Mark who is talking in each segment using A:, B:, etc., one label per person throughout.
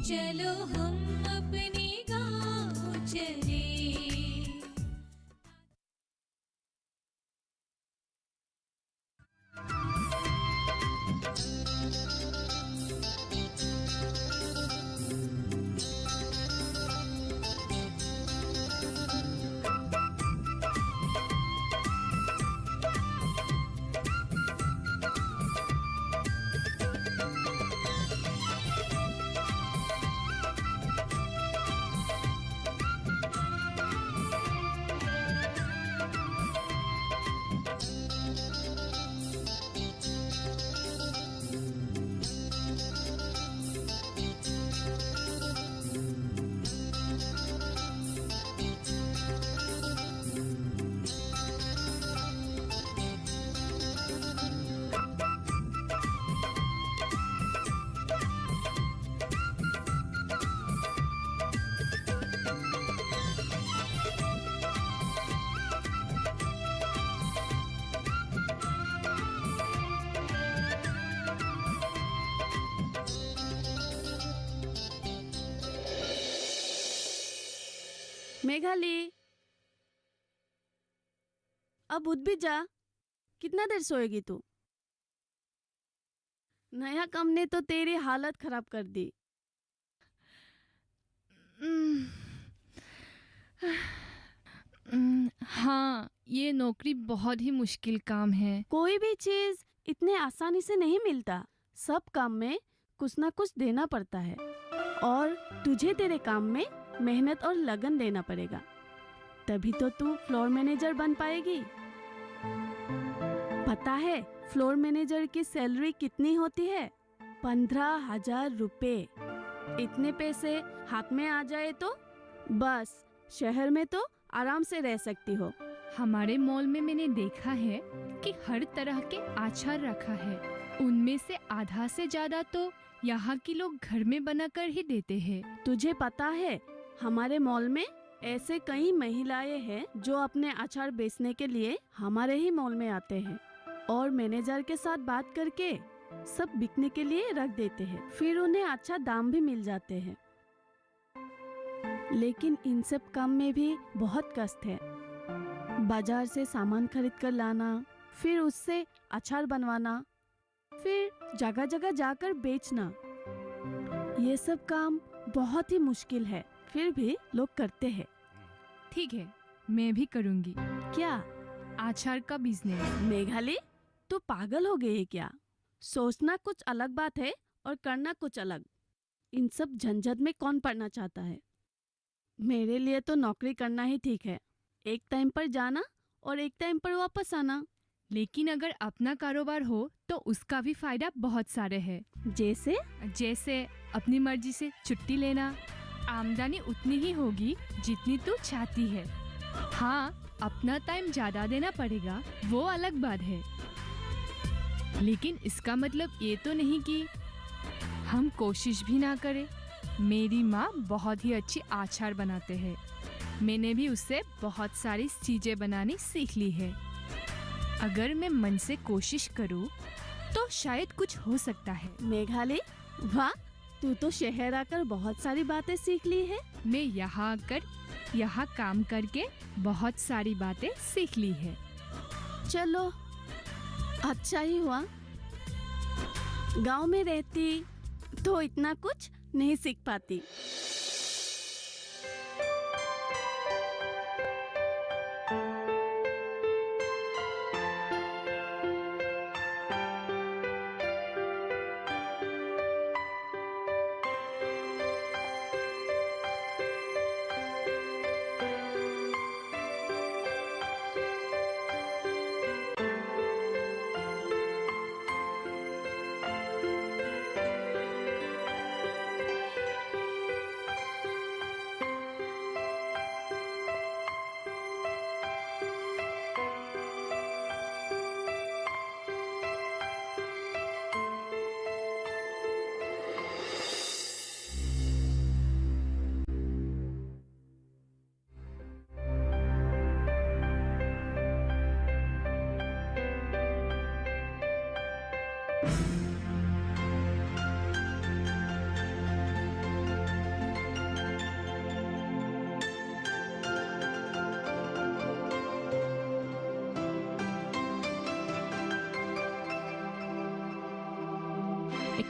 A: चलो हम अपने गाँव चले।
B: मेघाली, अब उठ भी जा। कितना देर सोएगी तू? नया काम ने तो तेरी हालत खराब कर दी।
C: हाँ, ये नौकरी बहुत ही मुश्किल काम है।
B: कोई भी चीज इतने आसानी से नहीं मिलता। सब काम में कुछ ना कुछ देना पड़ता है और तुझे तेरे काम में मेहनत और लगन देना पड़ेगा, तभी तो तू फ्लोर मैनेजर बन पाएगी। पता है फ्लोर मैनेजर की सैलरी कितनी होती है? 15,000 रुपए। इतने पैसे हाथ में आ जाए तो बस शहर में तो आराम से रह सकती हो।
C: हमारे मॉल में मैंने देखा है कि हर तरह के अचार रखा है। उनमें से आधा से ज्यादा तो यहाँ के लोग घर में बनाकर ही देते हैं।
B: तुझे पता है हमारे मॉल में ऐसे कई महिलाएं हैं जो अपने अचार बेचने के लिए हमारे ही मॉल में आते हैं और मैनेजर के साथ बात करके सब बिकने के लिए रख देते हैं। फिर उन्हें अच्छा दाम भी मिल जाते हैं। लेकिन इन सब काम में भी बहुत कष्ट है। बाजार से सामान खरीद कर लाना, फिर उससे अचार बनवाना, फिर जगह जगह जाकर बेचना, ये सब काम बहुत ही मुश्किल है। फिर भी लोग करते हैं।
C: ठीक है, मैं भी करूँगी।
B: क्या?
C: अचार का बिजनेस।
B: मेघाली, तू पागल हो गई है क्या? सोचना कुछ अलग बात है और करना कुछ अलग। इन सब झंझट में कौन पड़ना चाहता है? मेरे लिए तो नौकरी करना ही ठीक है। एक टाइम पर जाना और एक टाइम पर वापस आना।
C: लेकिन अगर अपना कारोबार हो तो उसका भी फायदा बहुत सारे है। जैसे अपनी मर्जी से छुट्टी लेना, आमदनी उतनी ही होगी जितनी तू चाहती है। हाँ, अपना टाइम ज्यादा देना पड़ेगा, वो अलग बात है। लेकिन इसका मतलब ये तो नहीं कि हम कोशिश भी ना करें। मेरी माँ बहुत ही अच्छी अचार बनाते हैं। मैंने भी उससे बहुत सारी चीजें बनानी सीख ली है। अगर मैं मन से कोशिश करूँ तो शायद कुछ हो सकता है।
B: मेघाली, वाह, तू तो शहर आकर बहुत सारी बातें सीख ली है।
C: मैं यहाँ आकर यहाँ काम करके बहुत सारी बातें सीख ली है।
B: चलो, अच्छा ही हुआ। गांव में रहती तो इतना कुछ नहीं सीख पाती।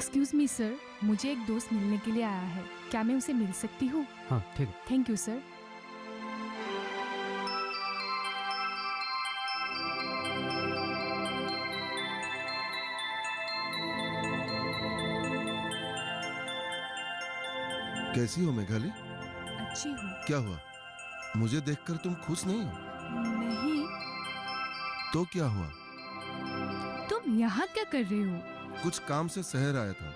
C: एक्सक्यूज मी सर, मुझे एक दोस्त मिलने के लिए आया है, क्या मैं उसे मिल सकती हूँ?
D: हाँ ठीक है।
C: Thank you sir.
E: कैसी हो मेघाली?
C: अच्छी हूँ।
E: क्या हुआ? मुझे देखकर तुम खुश नहीं हो?
C: नहीं।
E: तो क्या हुआ?
C: तुम यहाँ क्या कर रहे हो?
E: कुछ काम से शहर आया था,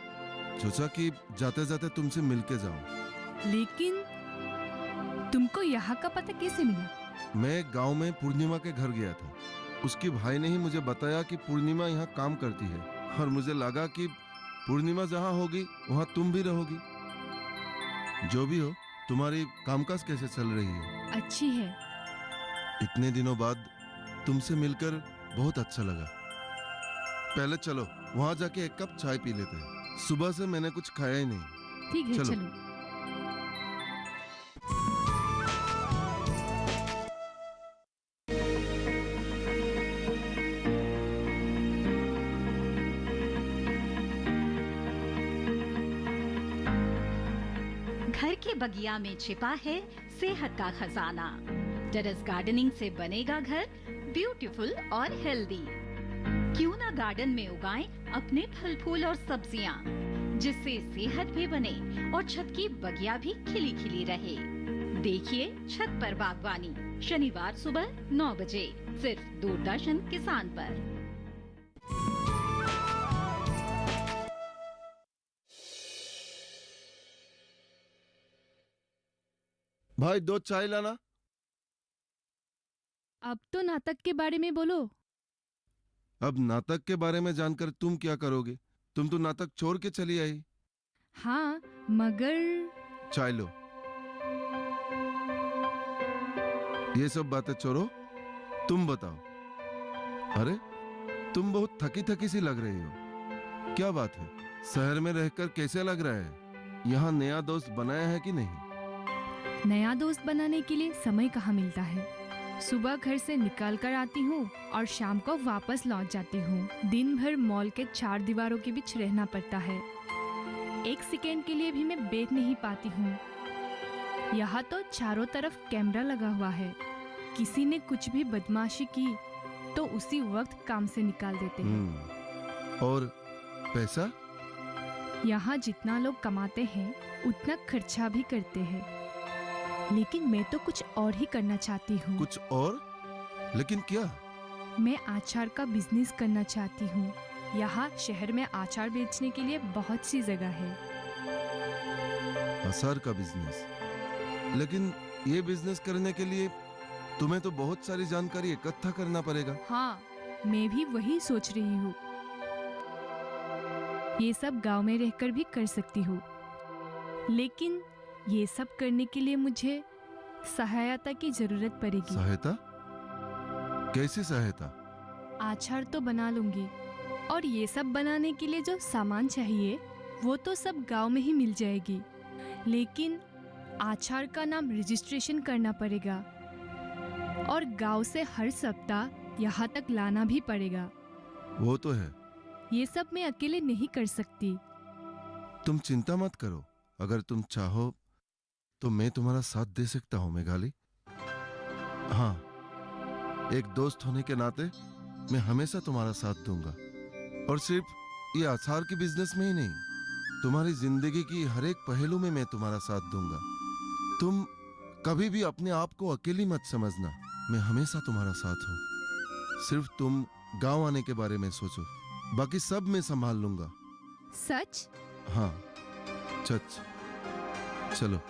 E: सोचा कि जाते जाते तुमसे मिलके जाऊं।
C: लेकिन तुमको यहाँ का पता कैसे मिला?
E: मैं गांव में पूर्णिमा के घर गया था। उसके भाई ने ही मुझे बताया कि पूर्णिमा यहाँ काम करती है, और मुझे लगा कि पूर्णिमा जहाँ होगी वहाँ तुम भी रहोगी। जो भी हो, तुम्हारी कामकाज कैसे चल रही है?
C: अच्छी है।
E: इतने दिनों बाद तुमसे मिलकर बहुत अच्छा लगा। पहले चलो वहां जाके एक कप चाय पी लेते हैं। सुबह से मैंने कुछ खाया ही नहीं।
C: ठीक है,
E: चलो।
C: चलो।
F: घर के बगिया में छिपा है सेहत का खजाना। टेरेस गार्डनिंग से बनेगा घर ब्यूटीफुल और हेल्दी। क्यों ना गार्डन में उगाएं अपने फल फूल और सब्जियां, जिससे सेहत भी बने और छत की बगिया भी खिली खिली रहे। देखिए छत पर बागवानी, शनिवार सुबह 9 बजे सिर्फ दूरदर्शन किसान पर।
E: भाई 2 चाय लाना।
C: अब तो नाटक के बारे में बोलो।
E: अब नाटक के बारे में जानकर तुम क्या करोगे? तुम तो नाटक छोड़ के चली आई।
C: हाँ, मगर
E: चाय लो। ये सब बातें छोड़ो, तुम बताओ। अरे तुम बहुत थकी थकी सी लग रही हो, क्या बात है? शहर में रहकर कैसे लग रहा है? यहाँ नया दोस्त बनाया है कि नहीं?
C: नया दोस्त बनाने के लिए समय कहाँ मिलता है। सुबह घर से निकल कर आती हूँ और शाम को वापस लौट जाती हूँ। दिन भर मॉल के 4 दीवारों के बीच रहना पड़ता है। एक सेकेंड के लिए भी मैं बैठ नहीं पाती हूँ। यहाँ तो चारों तरफ कैमरा लगा हुआ है। किसी ने कुछ भी बदमाशी की तो उसी वक्त काम से निकाल देते हैं।
E: और पैसा?
C: यहाँ जितना लोग कमाते हैं उतना खर्चा भी करते हैं, लेकिन मैं तो कुछ और ही करना चाहती हूँ।
E: कुछ और? लेकिन क्या?
C: मैं आचार का बिजनेस करना चाहती हूँ। यहाँ शहर में आचार बेचने के लिए बहुत सी जगह है।
E: अचार का बिजनेस? लेकिन ये बिजनेस करने के लिए तुम्हें तो बहुत सारी जानकारी इकट्ठा करना पड़ेगा।
C: हाँ, मैं भी वही सोच रही हूँ। ये सब गांव में रहकर भी कर सकती हूँ, लेकिन ये सब करने के लिए मुझे सहायता की जरूरत पड़ेगी।
E: सहायता? कैसी सहायता?
C: आचार तो बना लूंगी, और ये सब बनाने के लिए जो सामान चाहिए वो तो सब गांव में ही मिल जाएगी, लेकिन आचार का नाम रजिस्ट्रेशन करना पड़ेगा और गांव से हर सप्ताह यहाँ तक लाना भी पड़ेगा।
E: वो तो है।
C: ये सब मैं अकेले नहीं कर सकती।
E: तुम चिंता मत करो, अगर तुम चाहो तो मैं तुम्हारा साथ दे सकता हूँ मेघाली। हाँ, एक दोस्त होने के नाते मैं हमेशा तुम्हारा साथ दूंगा, और सिर्फ ये अचार के बिजनेस में ही नहीं, तुम्हारी जिंदगी की हर एक पहलू में मैं तुम्हारा साथ दूंगा। तुम कभी भी अपने आप को अकेली मत समझना, मैं हमेशा तुम्हारा साथ हूँ। सिर्फ तुम गांव आने के बारे में सोचो, बाकी सब मैं संभाल लूंगा।
C: सच?
E: हाँ सच। चलो।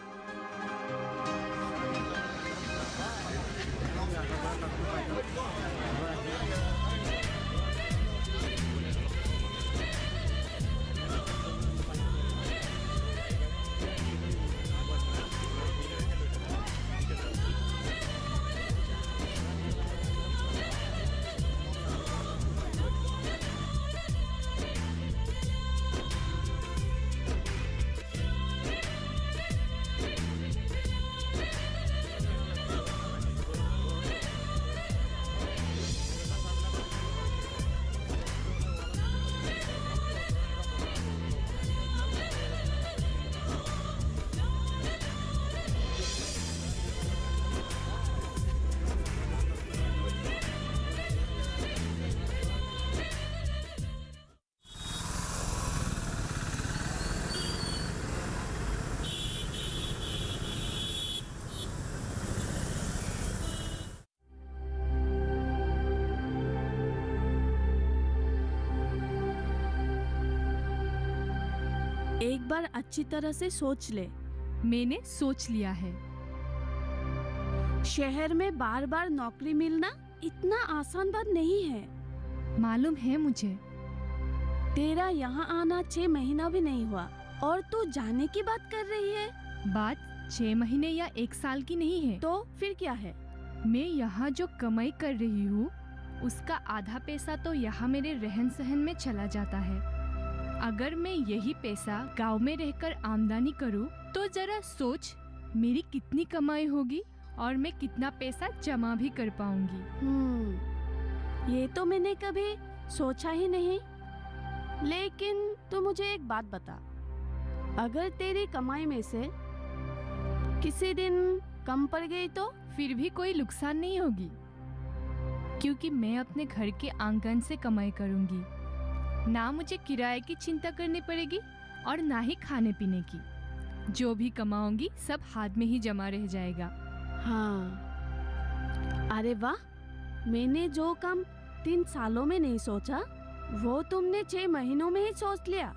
B: एक बार अच्छी तरह से सोच ले।
C: मैंने सोच लिया है।
B: शहर में बार बार नौकरी मिलना इतना आसान बात नहीं है।
C: मालूम है मुझे।
B: तेरा यहाँ आना 6 महीना भी नहीं हुआ और तू जाने की बात कर रही है।
C: बात 6 महीने या 1 साल की नहीं है।
B: तो फिर क्या है?
C: मैं यहाँ जो कमाई कर रही हूँ उसका आधा पैसा तो यहाँ मेरे रहन सहन में चला जाता है। अगर मैं यही पैसा गांव में रहकर आमदनी करूँ तो जरा सोच मेरी कितनी कमाई होगी और मैं कितना पैसा जमा भी कर पाऊंगी।
B: ये तो मैंने कभी सोचा ही नहीं। लेकिन तू मुझे एक बात बता, अगर तेरी कमाई में से किसी दिन कम पड़ गई तो?
C: फिर भी कोई नुकसान नहीं होगी, क्योंकि मैं अपने घर के आंगन से कमाई करूंगी। ना मुझे किराए की चिंता करनी पड़ेगी और ना ही खाने पीने की। जो भी कमाऊंगी सब हाथ में ही जमा रह जाएगा।
B: हाँ, अरे वाह, मैंने जो काम 3 सालों में नहीं सोचा वो तुमने 6 महीनों में ही सोच लिया।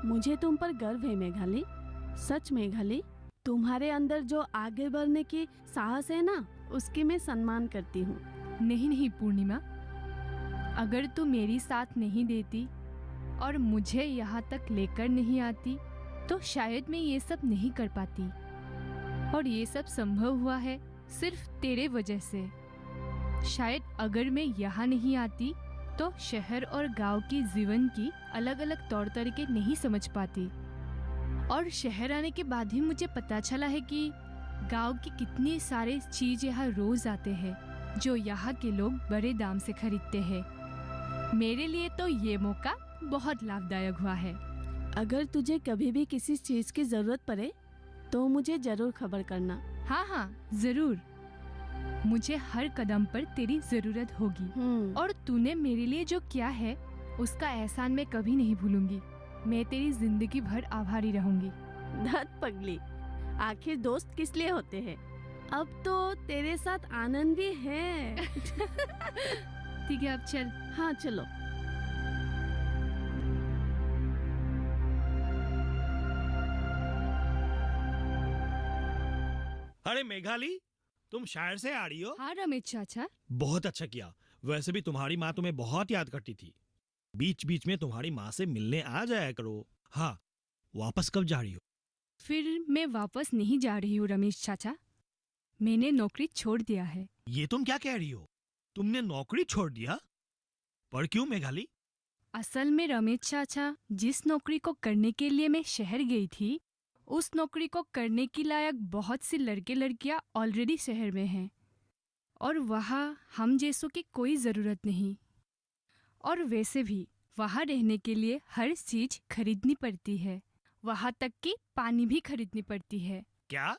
B: मुझे तुम पर गर्व है मेघाली। सच मेघाली, तुम्हारे अंदर जो आगे बढ़ने की साहस है ना, उसकी मैं सम्मान करती हूँ।
C: नहीं नहीं पूर्णिमा, अगर तू मेरी साथ नहीं देती और मुझे यहाँ तक लेकर नहीं आती तो शायद मैं ये सब नहीं कर पाती। और ये सब संभव हुआ है सिर्फ तेरे वजह से। शायद अगर मैं यहाँ नहीं आती तो शहर और गांव की जीवन की अलग अलग तौर तरीके नहीं समझ पाती। और शहर आने के बाद ही मुझे पता चला है कि गांव की कितनी सारे चीज यहाँ रोज आते हैं जो यहाँ के लोग बड़े दाम से खरीदते हैं। मेरे लिए तो ये मौका बहुत लाभदायक हुआ है।
B: अगर तुझे कभी भी किसी चीज की जरूरत पड़े तो मुझे जरूर खबर करना।
C: हाँ हाँ जरूर, मुझे हर कदम पर तेरी जरूरत होगी। और तूने मेरे लिए जो किया है उसका एहसान मैं कभी नहीं भूलूंगी। मैं तेरी जिंदगी भर आभारी रहूंगी।
B: धत पगली, आखिर दोस्त किस लिए होते हैं? अब तो तेरे साथ आनंद भी है।
C: ठीक है, अब चल।
B: हाँ चलो।
D: अरे मेघाली, तुम शहर से आ रही हो?
C: हाँ रमेश चाचा।
D: बहुत अच्छा किया। वैसे भी तुम्हारी माँ तुम्हें बहुत याद करती थी। बीच बीच में तुम्हारी माँ से मिलने आ जाया करो। हाँ, वापस कब जा रही हो?
C: फिर मैं वापस नहीं जा रही हूँ रमेश चाचा, मैंने नौकरी छोड़ दिया है।
D: ये तुम क्या कह रही हो? तुमने नौकरी छोड़ दिया? पर क्यों मेघाली?
C: असल में रमेश चाचा, जिस नौकरी को करने के लिए मैं शहर गई थी उस नौकरी को करने की लायक बहुत सी लड़के लड़कियां ऑलरेडी शहर में हैं और वहाँ हम जैसों की कोई ज़रूरत नहीं। और वैसे भी वहाँ रहने के लिए हर चीज़ खरीदनी पड़ती है, वहाँ तक कि पानी भी खरीदनी पड़ती है।
D: क्या?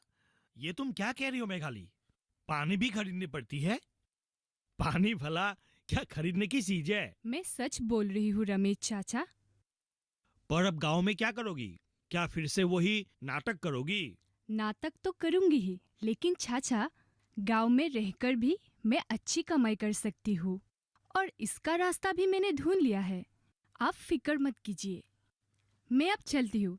D: ये तुम क्या कह रही हो मेघाली? पानी भी खरीदनी पड़ती है? पानी भला क्या खरीदने की चीज है?
C: मैं सच बोल रही हूँ रमेश चाचा।
D: पर अब गांव में क्या करोगी? क्या फिर से वही नाटक करोगी?
C: नाटक तो करूंगी ही, लेकिन चाचा गांव में रहकर भी मैं अच्छी कमाई कर सकती हूँ और इसका रास्ता भी मैंने ढूंढ लिया है। आप फिक्र मत कीजिए, मैं अब चलती हूँ।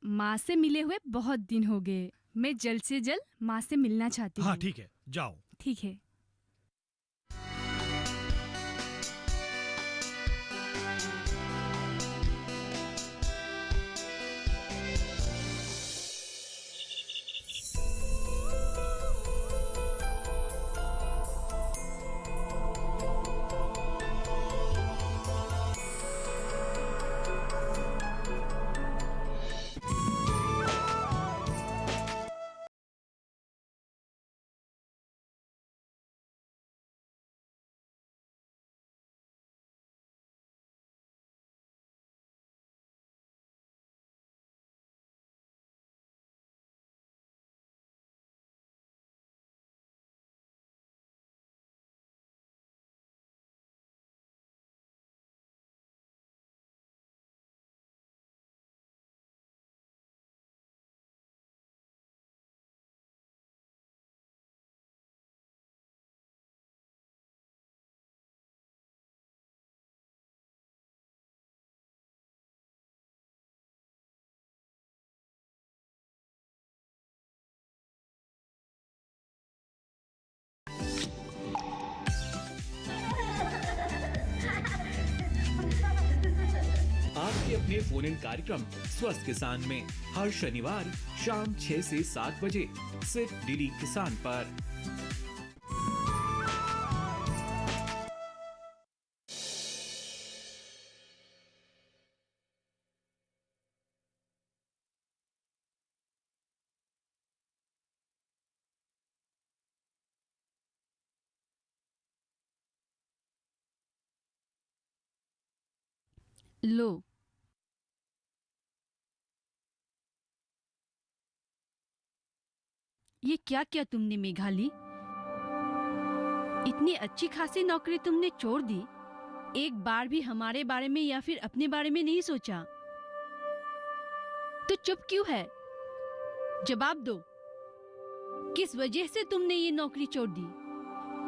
C: माँ से मिले हुए बहुत दिन हो गए, मैं जल्द से जल्द माँ से मिलना चाहती हूँ।
D: हाँ ठीक है, जाओ।
C: ठीक है।
G: आपके अपने फोन इन कार्यक्रम स्वस्थ किसान में हर शनिवार शाम 6 से 7 बजे सिर्फ डीडी किसान पर।
B: लो, ये क्या किया तुमने मेघाली? इतनी अच्छी खासी नौकरी तुमने छोड़ दी, एक बार भी हमारे बारे में या फिर अपने बारे में नहीं सोचा। तो चुप क्यों है? जवाब दो, किस वजह से तुमने ये नौकरी छोड़ दी?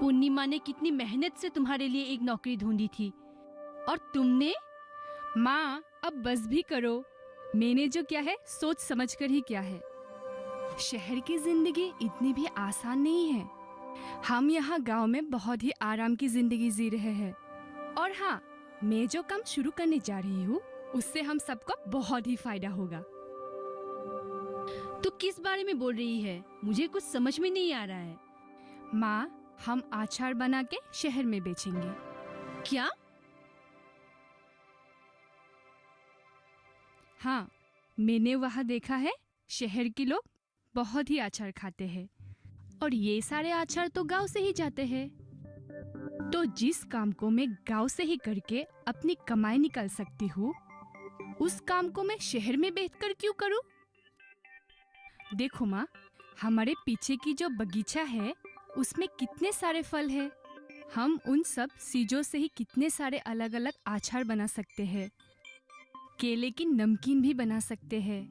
B: पूर्णिमा ने कितनी मेहनत से तुम्हारे लिए एक नौकरी ढूंढी थी और तुमने?
C: माँ, अब बस भी करो। मैंने जो किया है सोच समझ कर ही किया है। शहर की जिंदगी इतनी भी आसान नहीं है। हम यहाँ गांव में बहुत ही आराम की जिंदगी जी रहे हैं। और हाँ, मैं जो काम शुरू करने जा रही हूँ उससे हम सबको बहुत ही फायदा होगा।
B: तो किस बारे में बोल रही है? मुझे कुछ समझ में नहीं आ रहा है।
C: माँ, हम अचार बना के शहर में बेचेंगे।
B: क्या?
C: हाँ, मैंने वहाँ देखा है शहर के लोग बहुत ही अचार खाते हैं और ये सारे अचार तो गांव से ही जाते हैं। तो जिस काम को मैं गांव से ही करके अपनी कमाई निकाल सकती हूँ, उस काम को मैं शहर में बेचकर क्यों करूँ? देखो माँ, हमारे पीछे की जो बगीचा है उसमें कितने सारे फल हैं। हम उन सब चीजों से ही कितने सारे अलग अलग अचार बना सकते हैं। केले की नमकीन भी बना सकते हैं।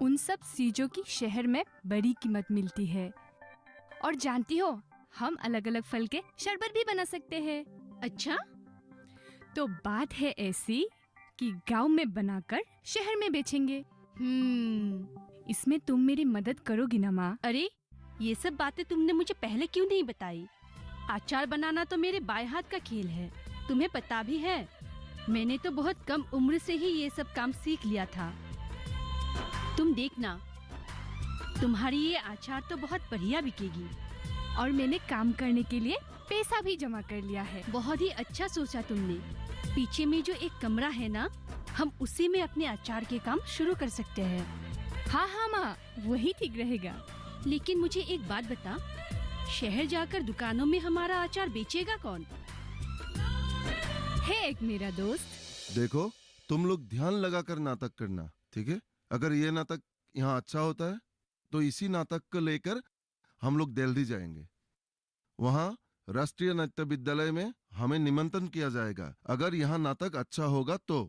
C: उन सब चीजों की शहर में बड़ी कीमत मिलती है। और जानती हो, हम अलग अलग फल के शरबत भी बना सकते हैं।
B: अच्छा,
C: तो बात है ऐसी कि गांव में बनाकर शहर में बेचेंगे। इसमें तुम मेरी मदद करोगी ना माँ?
B: अरे, ये सब बातें तुमने मुझे पहले क्यों नहीं बताई? अचार बनाना तो मेरे बाएं हाथ का खेल है, तुम्हें पता भी है। मैंने तो बहुत कम उम्र से ही ये सब काम सीख लिया था। तुम देखना, तुम्हारी ये अचार तो बहुत बढ़िया बिकेगी।
C: और मैंने काम करने के लिए पैसा भी जमा कर लिया है।
B: बहुत ही अच्छा सोचा तुमने। पीछे में जो एक कमरा है ना, हम उसी में अपने अचार के काम शुरू कर सकते हैं।
C: हाँ हाँ माँ, वही ठीक रहेगा।
B: लेकिन मुझे एक बात बता, शहर जाकर दुकानों में हमारा अचार बेचेगा कौन?
C: है एक मेरा दोस्त।
E: देखो, तुम लोग ध्यान लगाकर नाटक करना, ठीक है? अगर ये नाटक यहाँ अच्छा होता है तो इसी नाटक को लेकर हम लोग दिल्ली जाएंगे। वहाँ राष्ट्रीय नाट्य विद्यालय में हमें निमंत्रण किया जाएगा। अगर यहाँ नाटक अच्छा होगा तो।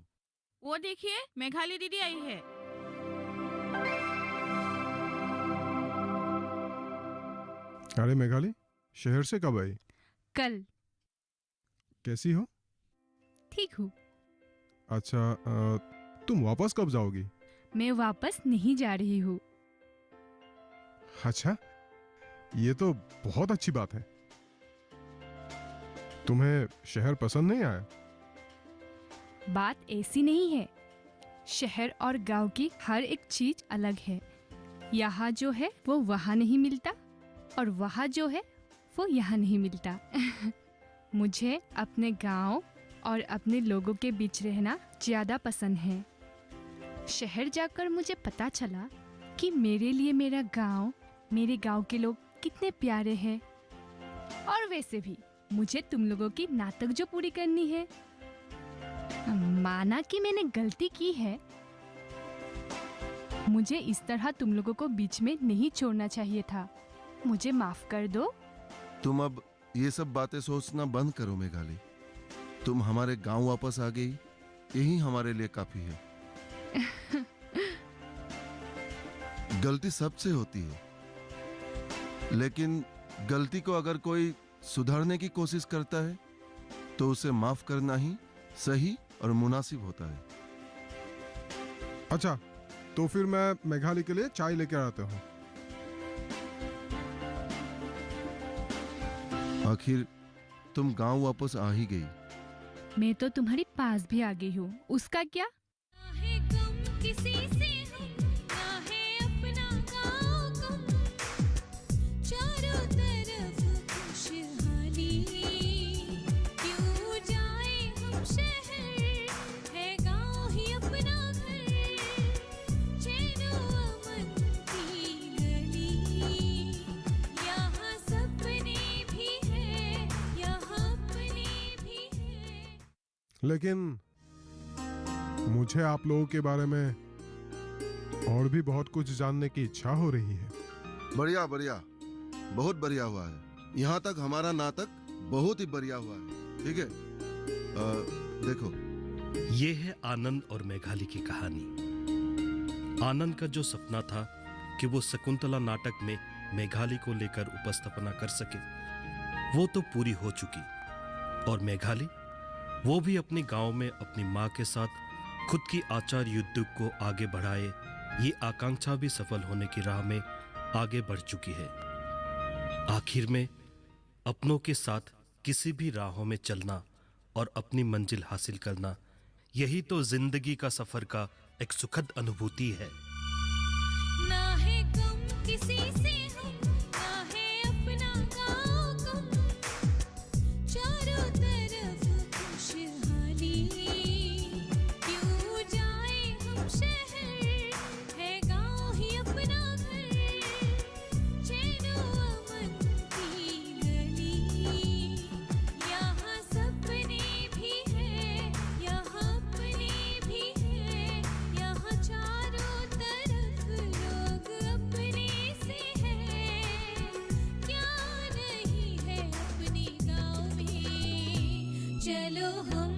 H: वो देखिए, मेघाली दीदी आई है।
I: अरे मेघाली, शहर से कब आई?
C: कल।
I: कैसी हो?
C: ठीक हूँ।
I: अच्छा, तुम वापस कब जाओगी?
C: मैं वापस नहीं जा रही हूँ।
I: अच्छा, ये तो बहुत अच्छी बात है। तुम्हें शहर पसंद नहीं आया?
C: बात ऐसी नहीं है। शहर और गांव की हर एक चीज अलग है। यहाँ जो है वो वहाँ नहीं मिलता और वहाँ जो है वो यहाँ नहीं मिलता। मुझे अपने गांव और अपने लोगों के बीच रहना ज़्यादा पसंद है। शहर जाकर मुझे पता चला कि मेरे लिए मेरा गांव, मेरे गांव के लोग कितने प्यारे हैं। और वैसे भी मुझे तुम लोगों की नाटक जो पूरी करनी है। माना कि मैंने गलती की है, मुझे इस तरह तुम लोगों को बीच में नहीं छोड़ना चाहिए था। मुझे माफ कर दो।
E: तुम अब ये सब बातें सोचना बंद करो मेघाली। तुम हमारे गांव वापस आ गई, यही हमारे लिए काफी है। गलती सबसे होती है, लेकिन गलती को अगर कोई सुधारने की कोशिश करता है तो उसे माफ करना ही सही और मुनासिब होता है।
I: अच्छा, तो फिर मैं मेघाली के लिए चाय लेकर आता हूँ।
E: आखिर तुम गांव वापस आ ही गई।
C: मैं तो तुम्हारी पास भी आ गई हूँ, उसका क्या?
A: किसी से हम ना है अपना गाँव कम चारों तरफ खुशहाली क्यों जाए हम शहर है गाँव ही अपना घर चैनो अमन की गली यहाँ सपने भी है यहाँ अपने भी है।
I: लेकिन मुझे आप लोगों के बारे में और भी बहुत कुछ जानने की इच्छा हो रही है।
E: बढ़िया बढ़िया, बहुत बढ़िया हुआ है। यहाँ तक हमारा नाटक बहुत ही बढ़िया हुआ है। ठीक है, देखो,
J: ये है आनंद और मेघाली की कहानी। आनंद का जो सपना था कि वो शकुंतला नाटक में मेघाली को लेकर उपस्थापना कर सके, वो तो पूरी हो चुकी। और मेघाली, वो भी अपने गांव में अपनी माँ के साथ खुद की आचार उद्योग को आगे बढ़ाए, ये आकांक्षा भी सफल होने की राह में आगे बढ़ चुकी है। आखिर में अपनों के साथ किसी भी राहों में चलना और अपनी मंजिल हासिल करना, यही तो जिंदगी का सफर का एक सुखद अनुभूति है।
A: ना है गम किसी से हम ना है अपना गाँव कम चारों तरफ खुशहाली क्यों जाए हम शहर है गाँव ही अपना घर चैनो अमन की गली यहाँ सपने भी है यहाँ अपने भी है यहाँ चारों तरफ लोग अपने से है क्या नहीं है अपने गाँव में चलो हम